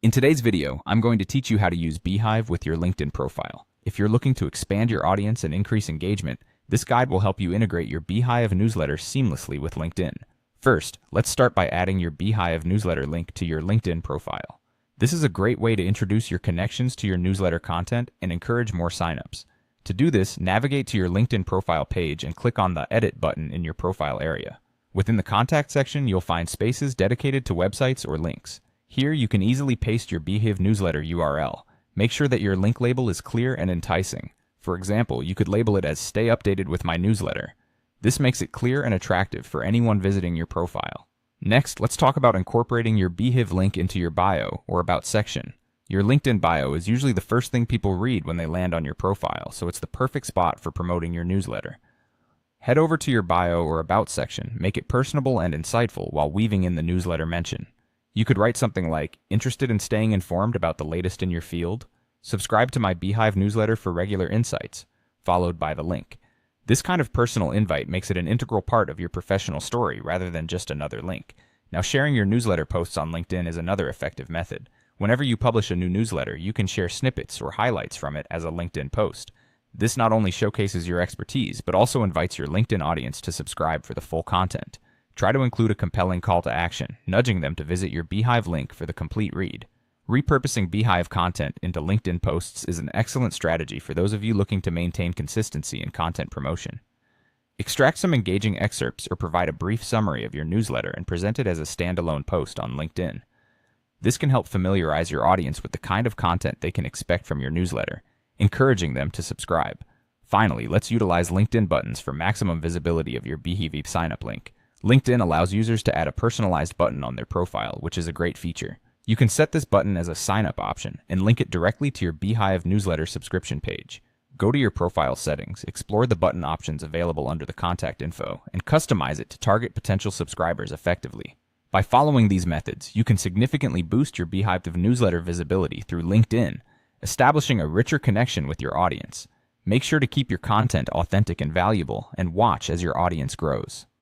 In today's video, I'm going to teach you how to use Beehiiv with your LinkedIn profile. If you're looking to expand your audience and increase engagement, this guide will help you integrate your Beehiiv newsletter seamlessly with LinkedIn. First, let's start by adding your Beehiiv newsletter link to your LinkedIn profile. This is a great way to introduce your connections to your newsletter content and encourage more signups. To do this, navigate to your LinkedIn profile page and click on the Edit button in your profile area. Within the Contact section, you'll find spaces dedicated to websites or links. Here, you can easily paste your Beehiiv newsletter URL. Make sure that your link label is clear and enticing. For example, you could label it as "Stay updated with my newsletter." This makes it clear and attractive for anyone visiting your profile. Next, let's talk about incorporating your Beehiiv link into your bio or About section. Your LinkedIn bio is usually the first thing people read when they land on your profile, so it's the perfect spot for promoting your newsletter. Head over to your bio or About section, make it personable and insightful while weaving in the newsletter mention. You could write something like, "Interested in staying informed about the latest in your field? Subscribe to my Beehiiv newsletter for regular insights," followed by the link. This kind of personal invite makes it an integral part of your professional story rather than just another link. Now, sharing your newsletter posts on LinkedIn is another effective method. Whenever you publish a new newsletter, you can share snippets or highlights from it as a LinkedIn post. This not only showcases your expertise, but also invites your LinkedIn audience to subscribe for the full content. Try to include a compelling call to action, nudging them to visit your Beehiiv link for the complete read. Repurposing Beehiiv content into LinkedIn posts is an excellent strategy for those of you looking to maintain consistency in content promotion. Extract some engaging excerpts or provide a brief summary of your newsletter and present it as a standalone post on LinkedIn. This can help familiarize your audience with the kind of content they can expect from your newsletter, encouraging them to subscribe. Finally, let's utilize LinkedIn buttons for maximum visibility of your Beehiiv signup link. LinkedIn allows users to add a personalized button on their profile, which is a great feature. You can set this button as a sign-up option and link it directly to your Beehiiv newsletter subscription page. Go to your profile settings, explore the button options available under the contact info, and customize it to target potential subscribers effectively. By following these methods, you can significantly boost your Beehiiv newsletter visibility through LinkedIn, establishing a richer connection with your audience. Make sure to keep your content authentic and valuable, and watch as your audience grows.